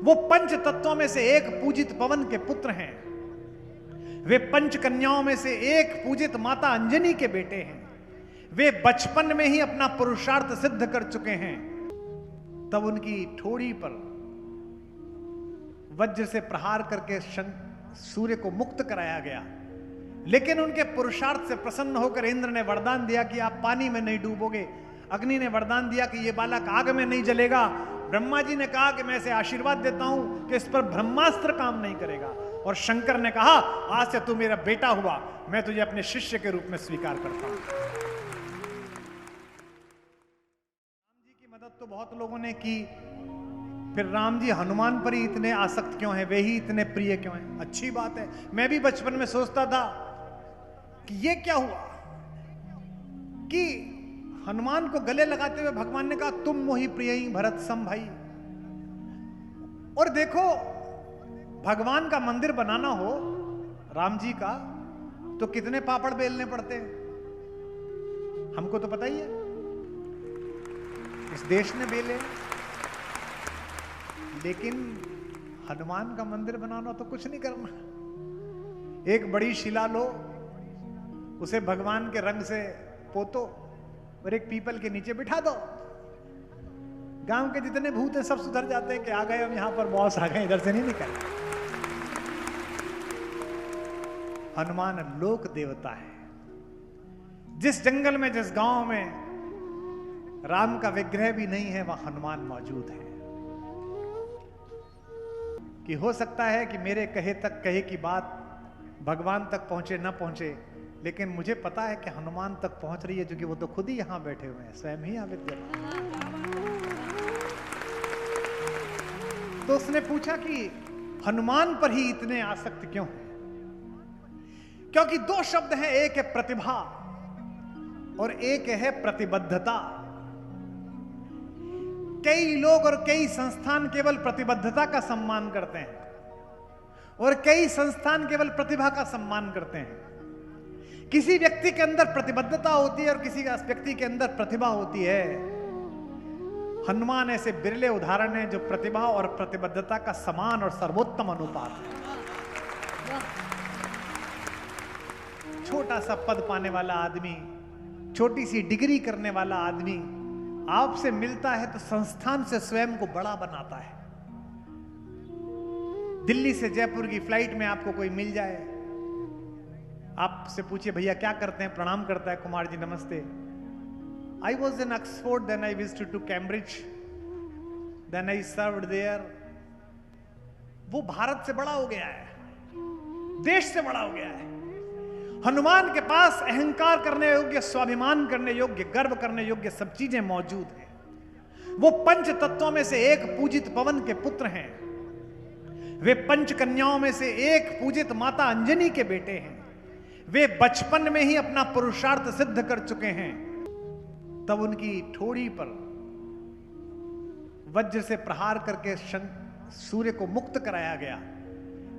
वो पंच तत्वों में से एक पूजित पवन के पुत्र हैं। वे पंच कन्याओं में से एक पूजित माता अंजनी के बेटे हैं। वे बचपन में ही अपना पुरुषार्थ सिद्ध कर चुके हैं। तब उनकी ठोड़ी पर वज्र से प्रहार करके सूर्य को मुक्त कराया गया। लेकिन उनके पुरुषार्थ से प्रसन्न होकर इंद्र ने वरदान दिया कि आप पानी में नहीं डूबोगे। अग्नि ने वरदान दिया कि यह बालक आग में नहीं जलेगा। ब्रह्मा जी ने कहा कि मैं इसे आशीर्वाद देता हूं कि इस पर ब्रह्मास्त्र काम नहीं करेगा। और शंकर ने कहा आज से तू मेरा बेटा हुआ, मैं तुझे अपने शिष्य के रूप में स्वीकार करता हूं। राम जी की मदद तो बहुत लोगों ने की, फिर राम जी हनुमान पर ही इतने आसक्त क्यों हैं, वे ही इतने प्रिय क्यों हैं? अच्छी बात है। मैं भी बचपन में सोचता था कि ये क्या हुआ कि हनुमान को गले लगाते हुए भगवान ने कहा तुम मोहि प्रिय भरत सम भाई। और देखो, भगवान का मंदिर बनाना हो राम जी का तो कितने पापड़ बेलने पड़ते हैं, हमको तो पता ही है। इस देश ने बेले, लेकिन हनुमान का मंदिर बनाना तो कुछ नहीं करना। एक बड़ी शिला लो, उसे भगवान के रंग से पोतो और एक पीपल के नीचे बिठा दो। गांव के जितने भूत हैं सब सुधर जाते हैं कि आ गए हम यहां पर, बॉस आ गए, इधर से नहीं निकल। हनुमान लोक देवता है। जिस जंगल में, जिस गांव में राम का विग्रह भी नहीं है, वहां हनुमान मौजूद है। कि हो सकता है कि मेरे कहे की बात भगवान तक पहुंचे न पहुंचे, लेकिन मुझे पता है कि हनुमान तक पहुंच रही है, क्योंकि वो तो खुद ही यहां बैठे हुए हैं, स्वयं ही यहाँ विद्यमान। तो उसने पूछा कि हनुमान पर ही इतने आसक्त क्यों हैं? क्योंकि दो शब्द हैं, एक है प्रतिभा और एक है प्रतिबद्धता। कई लोग और कई संस्थान केवल प्रतिबद्धता का सम्मान करते हैं और कई संस्थान केवल प्रतिभा का सम्मान करते हैं। किसी व्यक्ति के अंदर प्रतिबद्धता होती है और किसी व्यक्ति के अंदर प्रतिभा होती है। हनुमान ऐसे बिरले उदाहरण हैं जो प्रतिभा और प्रतिबद्धता का समान और सर्वोत्तम अनुपात है। छोटा सा पद पाने वाला आदमी, छोटी सी डिग्री करने वाला आदमी आपसे मिलता है तो संस्थान से स्वयं को बड़ा बनाता है। दिल्ली से जयपुर की फ्लाइट में आपको कोई मिल जाए, आपसे पूछिए भैया क्या करते हैं, प्रणाम करता है, कुमार जी नमस्ते। I was in Oxford, then I visited to Cambridge, then I served there. वो भारत से बड़ा हो गया है, देश से बड़ा हो गया है। हनुमान के पास अहंकार करने योग्य, स्वाभिमान करने योग्य, गर्व करने योग्य सब चीजें मौजूद हैं। वो पंच तत्वों में से एक पूजित पवन के पुत्र हैं। वे पंच कन्याओं में से एक पूजित माता अंजनी के बेटे हैं। वे बचपन में ही अपना पुरुषार्थ सिद्ध कर चुके हैं। तब उनकी ठोड़ी पर वज्र से प्रहार करके सूर्य को मुक्त कराया गया।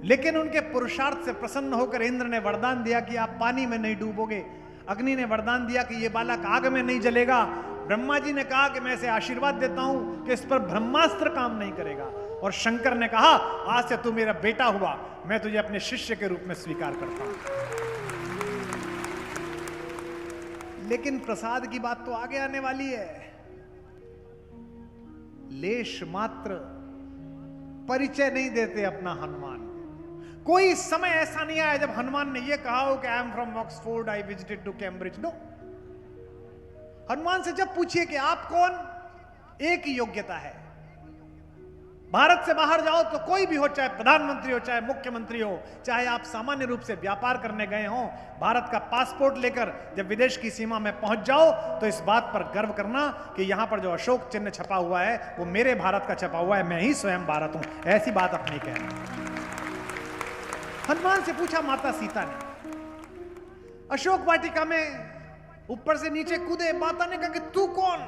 लेकिन उनके पुरुषार्थ से प्रसन्न होकर इंद्र ने वरदान दिया कि आप पानी में नहीं डूबोगे। अग्नि ने वरदान दिया कि यह बालक आग में नहीं जलेगा। ब्रह्मा जी ने कहा कि मैं इसे आशीर्वाद देता हूं कि इस पर ब्रह्मास्त्र काम नहीं करेगा। और शंकर ने कहा आज से तू मेरा बेटा हुआ, मैं तुझे अपने शिष्य के रूप में स्वीकार करता हूं। लेकिन प्रसाद की बात तो आगे आने वाली है। लेश मात्र परिचय नहीं देते अपना हनुमान। कोई समय ऐसा नहीं आया जब हनुमान ने यह कहा हो कि I am from Oxford, I visited to Cambridge. No, Hanuman से जब पूछिए कि आप कौन, एक ही योग्यता है। भारत से बाहर जाओ तो कोई भी हो, चाहे प्रधानमंत्री हो, चाहे मुख्यमंत्री हो, चाहे आप सामान्य रूप से व्यापार करने गए हो, भारत का पासपोर्ट लेकर जब विदेश की सीमा में पहुंच जाओ तो इस बात पर गर्व करना कि यहां पर जो अशोक चिन्ह छपा हुआ है वो मेरे भारत का छपा हुआ है, मैं ही स्वयं भारत हूं। ऐसी बात अपनी कहना। हनुमान से पूछा माता सीता ने, अशोक वाटिका में ऊपर से नीचे कूदे, माता ने कहा कि तू कौन?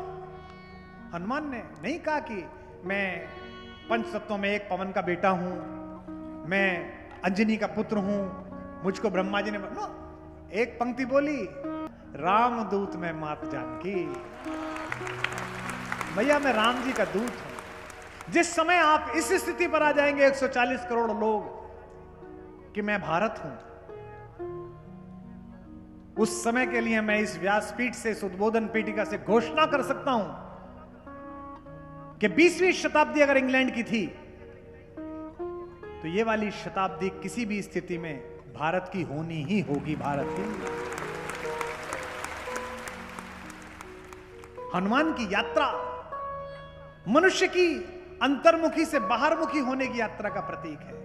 हनुमान ने नहीं कहा कि मैं पंच तत्वों में एक पवन का बेटा हूं, मैं अंजनी का पुत्र हूं, मुझको ब्रह्मा जी ने एक पंक्ति बोली, रामदूत में मात जानकी। भैया मैं राम जी का दूत हूं। जिस समय आप इस स्थिति पर आ जाएंगे 140 करोड़ लोग कि मैं भारत हूं, उस समय के लिए मैं इस व्यासपीठ से, इस उद्बोधन पीठिका से घोषणा कर सकता हूं कि 20वीं शताब्दी अगर इंग्लैंड की थी तो ये वाली शताब्दी किसी भी स्थिति में भारत की होनी ही होगी। भारत की हनुमान की यात्रा मनुष्य की अंतर्मुखी से बाहरमुखी होने की यात्रा का प्रतीक है।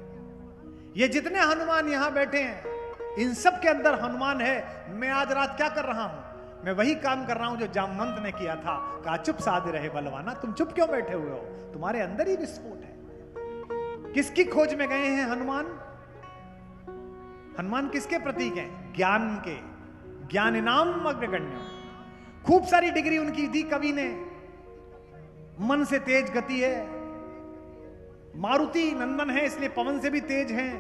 ये जितने हनुमान यहां बैठे हैं, इन सब के अंदर हनुमान है। मैं आज रात क्या कर रहा हूं? मैं वही काम कर रहा हूं जो जामवंत ने किया था। कहा चुप साध रहे बलवाना, तुम चुप क्यों बैठे हुए हो? तुम्हारे अंदर ही विस्फोट है। किसकी खोज में गए हैं हनुमान? हनुमान किसके प्रतीक हैं? ज्ञान के। ज्ञानिनाम अग्रगण्य। खूब सारी डिग्री उनकी दी कवि ने। मन से तेज गति है, मारुति नंदन है इसलिए पवन से भी तेज हैं,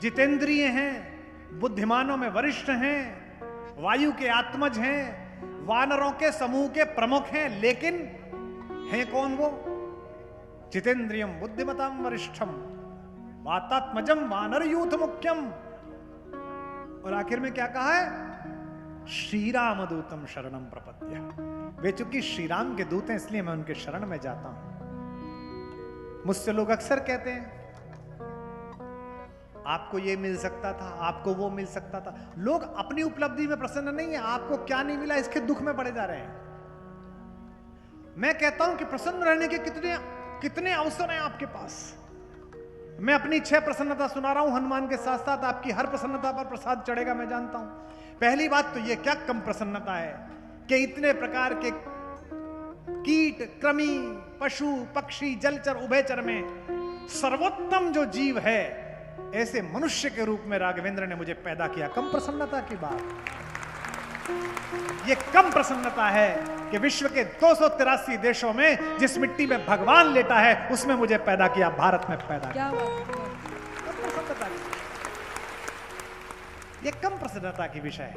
जितेंद्रिय हैं, बुद्धिमानों में वरिष्ठ हैं, वायु के आत्मज हैं, वानरों के समूह के प्रमुख हैं। लेकिन हैं कौन वो? जितेंद्रियम बुद्धिमताम वरिष्ठम वातात्मजम वानर यूथ मुख्यम। और आखिर में क्या कहा है? श्री राम दूतम शरणम प्रपद्य। वे चूंकि श्री राम के दूत हैं इसलिए मैं उनके शरण में जाता हूं। मुझसे लोग अक्सर कहते हैं आपको ये मिल सकता था, आपको वो मिल सकता था। लोग अपनी उपलब्धि में प्रसन्न नहीं है, आपको क्या नहीं मिला इसके दुख में पड़े जा रहे हैं। मैं कहता हूं कि प्रसन्न रहने के कितने अवसर हैं आपके पास। मैं अपनी 6 प्रसन्नता सुना रहा हूं, हनुमान के साथ साथ आपकी हर प्रसन्नता पर प्रसाद चढ़ेगा, मैं जानता हूं। पहली बात तो ये क्या कम प्रसन्नता है कि इतने प्रकार के कीट, कृमि, पशु, पक्षी, जलचर, उभयचर में सर्वोत्तम जो जीव है, ऐसे मनुष्य के रूप में राघवेंद्र ने मुझे पैदा किया। कम प्रसन्नता की बात, ये कम प्रसन्नता है कि विश्व के 283 देशों में जिस मिट्टी में भगवान लेटा है उसमें मुझे पैदा किया, भारत में पैदा किया। कम प्रसन्नता की, ये कम प्रसन्नता की विषय है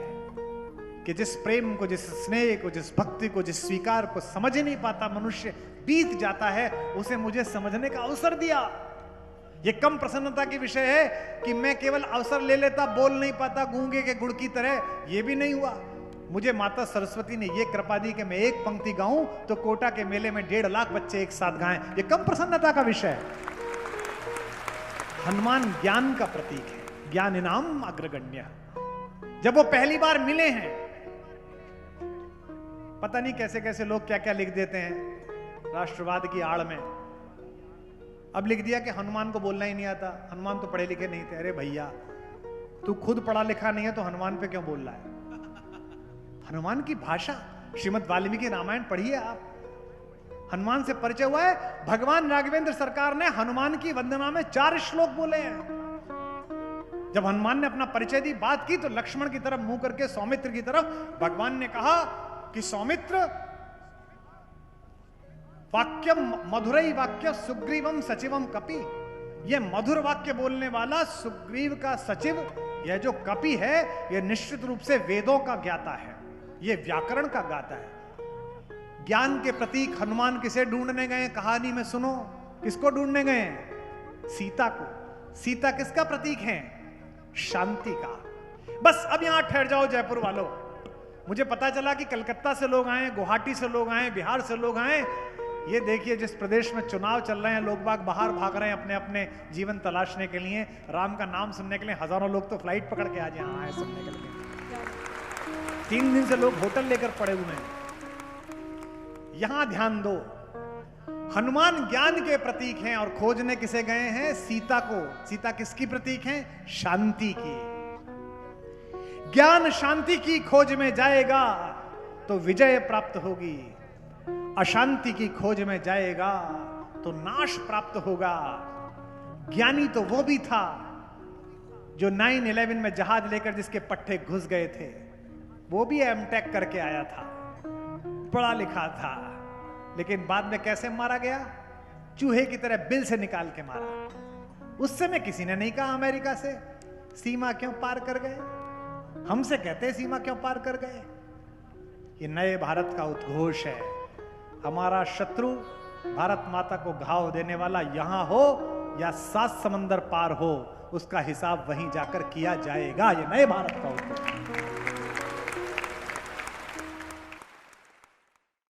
कि जिस प्रेम को, जिस स्नेह को, जिस भक्ति को, जिस स्वीकार को समझ ही नहीं पाता मनुष्य, बीत जाता है, उसे मुझे समझने का अवसर दिया। ये कम प्रसन्नता की विषय है कि मैं केवल अवसर ले लेता, बोल नहीं पाता, गूंगे के गुड़ की तरह। ये भी नहीं हुआ। मुझे माता सरस्वती ने ये कृपा दी कि मैं एक पंक्ति गाऊं तो कोटा के मेले में 1.5 लाख बच्चे एक साथ गाएं। ये कम प्रसन्नता का विषय है। हनुमान ज्ञान का प्रतीक है, ज्ञानिनाम अग्रगण्य। जब वो पहली बार मिले हैं, पता नहीं कैसे कैसे लोग क्या क्या लिख देते हैं राष्ट्रवाद की आड़ में। अब लिख दिया कि हनुमान को बोलना ही नहीं आता, हनुमान तो पढ़े लिखे नहीं थे। अरे भैया, तू खुद पढ़ा लिखा नहीं है तो हनुमान पे क्यों बोल रहा है? हनुमान की भाषा, श्रीमद् वाल्मीकि रामायण पढ़िए आप। हनुमान से परिचय हुआ है। भगवान राघवेंद्र सरकार ने हनुमान की वंदना में 4 श्लोक बोले हैं। जब हनुमान ने अपना परिचय दी, बात की, तो लक्ष्मण की तरफ मुंह करके सौमित्र की तरफ भगवान ने कहा कि सौमित्र, वाक्यम मधुरई वाक्य सुग्रीवम सचिवम कपि। यह मधुर वाक्य बोलने वाला सुग्रीव का सचिव, यह जो कपि है, यह निश्चित रूप से वेदों का ज्ञाता है, यह व्याकरण का गाता है। ज्ञान के प्रतीक हनुमान किसे ढूंढने गए? कहानी में सुनो, किसको ढूंढने गए? सीता को। सीता किसका प्रतीक है? शांति का। बस अब यहां ठहर जाओ जयपुर वालों। मुझे पता चला कि कलकत्ता से लोग आए, गुवाहाटी से लोग आए, बिहार से लोग आए। ये देखिए, जिस प्रदेश में चुनाव चल रहे हैं, लोग बाग बाहर भाग रहे हैं अपने अपने जीवन तलाशने के लिए, राम का नाम सुनने के लिए। हजारों लोग तो फ्लाइट पकड़ के आज यहाँ आए सुनने के लिए। 3 दिन से लोग होटल लेकर पड़े हुए हैं। यहां ध्यान दो, हनुमान ज्ञान के प्रतीक हैं और खोजने किसे गए हैं? सीता को। सीता किसकी प्रतीक है? शांति की। ज्ञान शांति की खोज में जाएगा तो विजय प्राप्त होगी, अशांति की खोज में जाएगा तो नाश प्राप्त होगा। ज्ञानी तो वो भी था जो 9/11 में जहाज लेकर जिसके पट्टे घुस गए थे, वो भी एमटेक करके आया था, पढ़ा लिखा था, लेकिन बाद में कैसे मारा गया? चूहे की तरह बिल से निकाल के मारा। उस समय किसी ने नहीं कहा अमेरिका से सीमा क्यों पार कर गए। हमसे कहते हैं सीमा क्यों पार कर गए। ये नए भारत का उद्घोष है। हमारा शत्रु भारत माता को घाव देने वाला यहां हो या 7 समंदर पार हो, उसका हिसाब वहीं जाकर किया जाएगा। ये नए भारत का उत्तर।